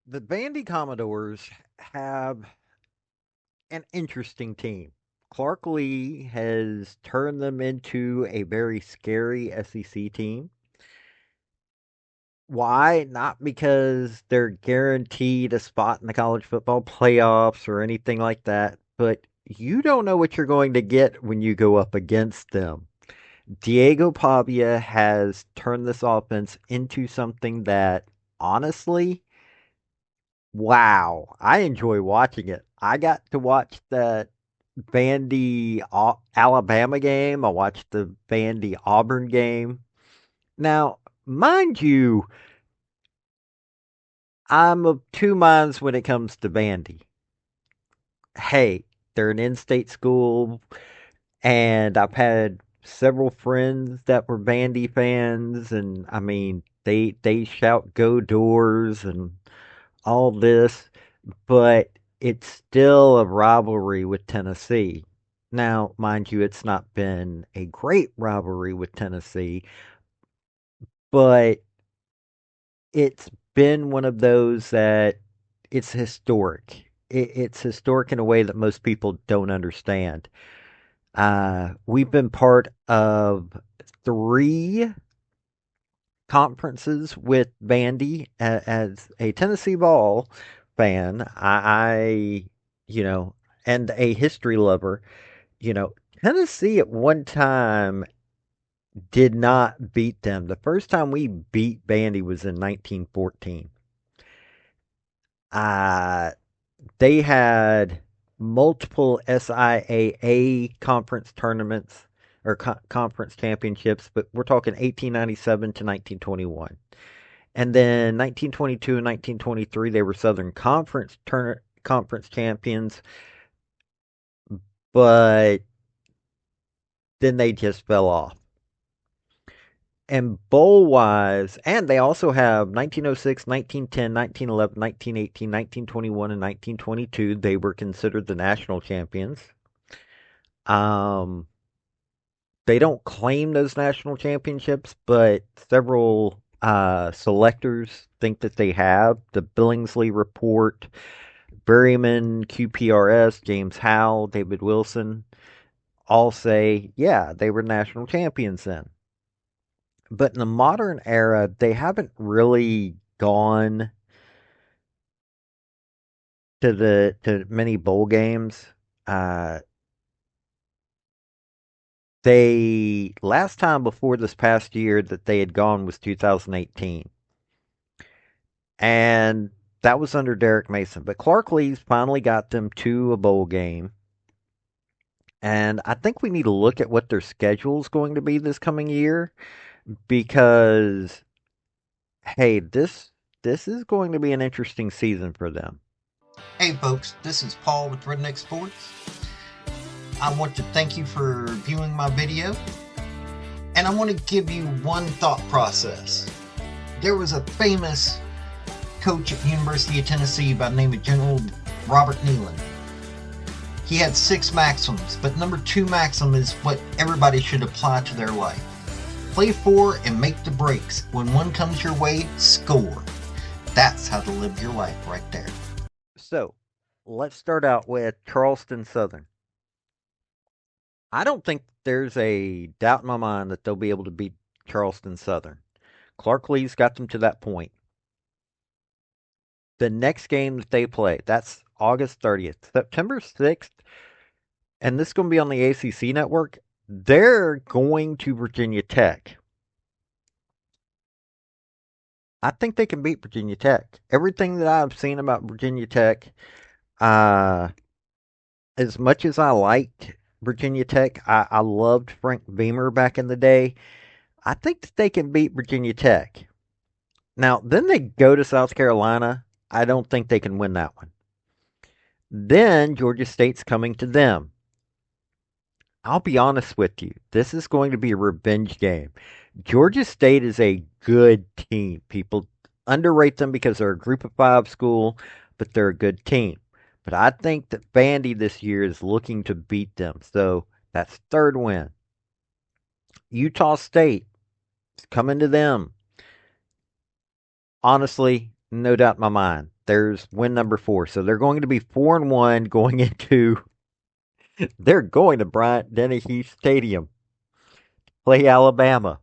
The Vandy Commodores have an interesting team. Clark Lee has turned them into a very scary SEC team. Why? Not because they're guaranteed a spot in the college football playoffs or anything like that, but you don't know what you're going to get when you go up against them. Diego Pavia has turned this offense into something that, honestly, wow, I enjoy watching it. I got to watch the Vandy Alabama game. I watched the Vandy Auburn game. Now, mind you, I'm of two minds when it comes to Vandy. Hey, they're an in-state school, and I've had several friends that were Vandy fans, and I mean, they shout "Go Doors" and all this, but it's still a rivalry with Tennessee. Now, mind you, it's not been a great rivalry with Tennessee, but it's been one of those that it's historic. It's historic in a way that most people don't understand. We've been part of three conferences with Vandy as a Tennessee ball fan. You know, and a history lover. You know, Tennessee at one time did not beat them. The first time we beat Vandy was in 1914. Uh, they had multiple SIAA conference tournaments or conference championships, but we're talking 1897 to 1921. And then 1922 and 1923, they were Southern Conference champions, but then they just fell off. And bowl wise, and they also have 1906, 1910, 1911, 1918, 1921, and 1922. They were considered the national champions. Um, they don't claim those national championships, but several selectors think that they have. The Billingsley Report, Berryman, QPRS, James Howell, David Wilson all say, yeah, they were national champions then. But in the modern era, they haven't really gone to many bowl games. Uh, they last time before this past year that they had gone was 2018, and that was under Derek Mason. But Clark Lee's finally got them to a bowl game, and I think we need to look at what their schedule is going to be this coming year because hey, this is going to be an interesting season for them. Hey folks, this is Paul with Redneck Sports. I want to thank you for viewing my video, and I want to give you one thought process. There was a famous coach at the University of Tennessee by the name of General Robert Neyland. He had 6 maxims, but number 2 maxim is what everybody should apply to their life. Play for and make the breaks. When one comes your way, score. That's how to live your life right there. So let's start out with Charleston Southern. I don't think there's a doubt in my mind that they'll be able to beat Charleston Southern. Clark Lee's got them to that point. The next game that they play, that's August 30th. September 6th, and this is going to be on the ACC network. They're going to Virginia Tech. I think they can beat Virginia Tech. Everything that I've seen about Virginia Tech, uh, as much as I liked Virginia Tech, I loved Frank Beamer back in the day. I think that they can beat Virginia Tech. Now, then they go to South Carolina. I don't think they can win that one. Then Georgia State's coming to them. I'll be honest with you. This is going to be a revenge game. Georgia State is a good team. People underrate them because they're a group of 5 school, but they're a good team. But I think that Vandy this year is looking to beat them. So that's third win. Utah State is coming to them. Honestly, no doubt in my mind. There's win number 4. So they're going to be 4-1 going into. They're going to Bryant Denny Stadium play Alabama.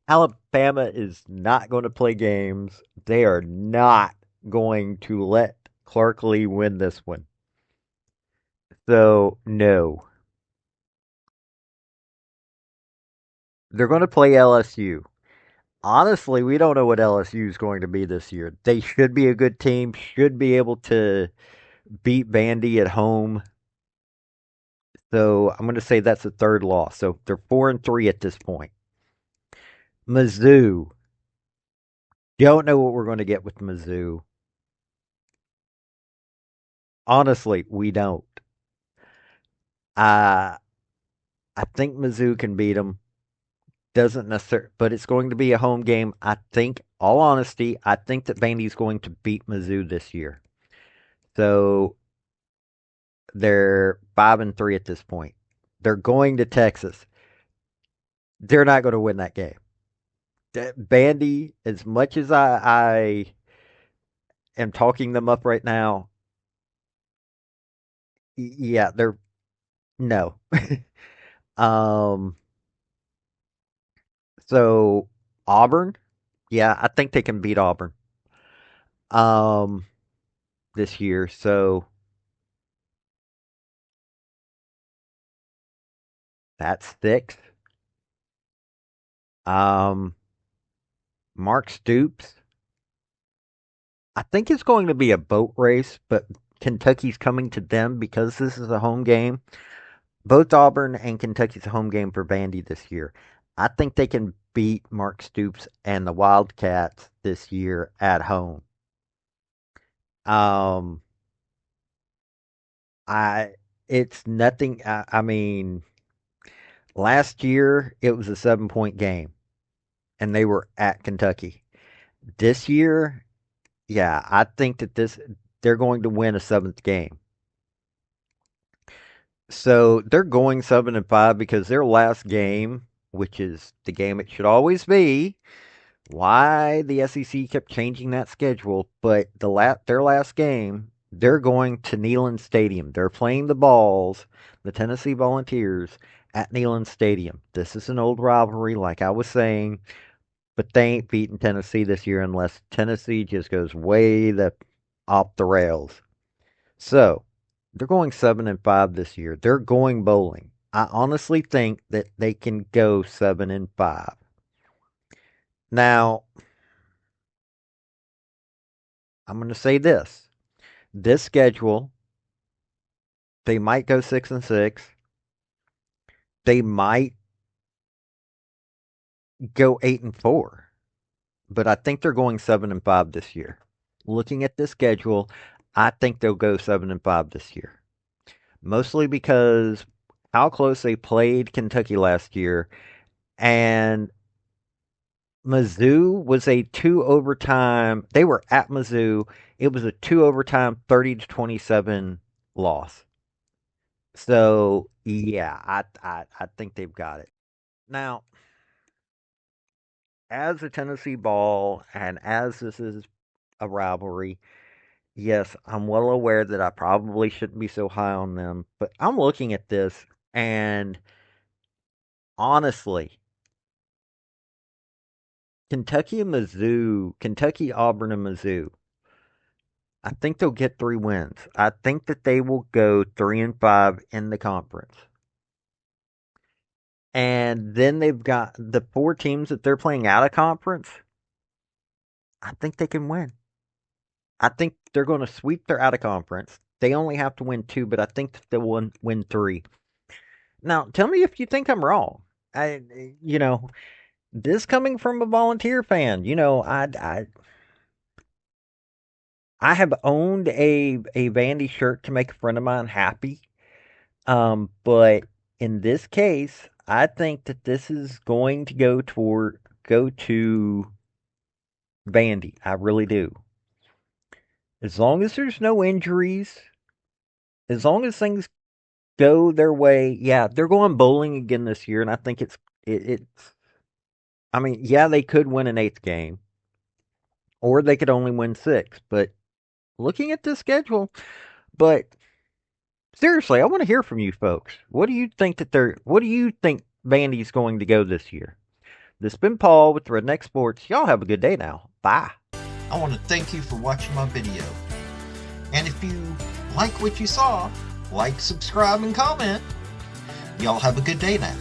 Alabama is not going to play games. They are not going to let Clark Lee win this one. So, no. They're going to play LSU. Honestly, we don't know what LSU is going to be this year. They should be a good team, should be able to beat Vandy at home. So, I'm going to say that's a third loss. So, they're 4-3 at this point. Mizzou. Don't know what we're going to get with Mizzou. Honestly, we don't. Uh, I think Mizzou can beat them. Doesn't necessarily, but it's going to be a home game. I think, all honesty, I think that Vandy's going to beat Mizzou this year. So they're 5-3 at this point. They're going to Texas. They're not going to win that game. Vandy, as much as I am talking them up right now, yeah, they're no. um, so Auburn, yeah, I think they can beat Auburn. Um, this year. So that's 6. Um, Mark Stoops. I think it's going to be a boat race, but Kentucky's coming to them because this is a home game. Both Auburn and Kentucky's a home game for Vandy this year. I think they can beat Mark Stoops and the Wildcats this year at home. Um, I it's nothing. I mean, last year it was a 7-point game, and they were at Kentucky. This year, yeah, I think that they're going to win a 7th game. So they're going 7-5 because their last game, which is the game it should always be, why the SEC kept changing that schedule, but their last game, they're going to Neyland Stadium. They're playing the Balls, the Tennessee Volunteers, at Neyland Stadium. This is an old rivalry, like I was saying, but they ain't beating Tennessee this year unless Tennessee just goes way off the rails. So they're going 7-5 this year. They're going bowling. I honestly think that they can go 7-5. Now, I'm going to say this: this schedule, they might go 6-6. They might go 8-4. But I think they're going 7-5 this year. Looking at this schedule, I think they'll go 7-5 this year. Mostly because how close they played Kentucky last year, and Mizzou was a 2 overtime. They were at Mizzou. It was a 2 overtime, 30-27 loss. So yeah, I think they've got it now. As a Tennessee ball, and as this is a rivalry, yes, I'm well aware that I probably shouldn't be so high on them. But I'm looking at this, and honestly, Kentucky, Auburn, and Mizzou, I think they'll get 3 wins. I think that they will go 3-5 in the conference. And then they've got the 4 teams that they're playing out of conference. I think they can win. I think they're going to sweep their out of conference. They only have to win 2, but I think that they'll win 3. Now, tell me if you think I'm wrong. I, you know, this coming from a Volunteer fan, I have owned a Vandy shirt to make a friend of mine happy. But in this case, I think that this is going to go to Vandy. I really do. As long as there's no injuries, as long as things go their way, yeah, they're going bowling again this year, and I think it's. I mean, yeah, they could win an 8th game, or they could only win 6. But looking at this schedule, but seriously, I want to hear from you folks. What do you think what do you think Vandy's going to go this year? This has been Paul with Redneck Sports. Y'all have a good day now. Bye. I want to thank you for watching my video. And if you like what you saw, like, subscribe, and comment. Y'all have a good day now.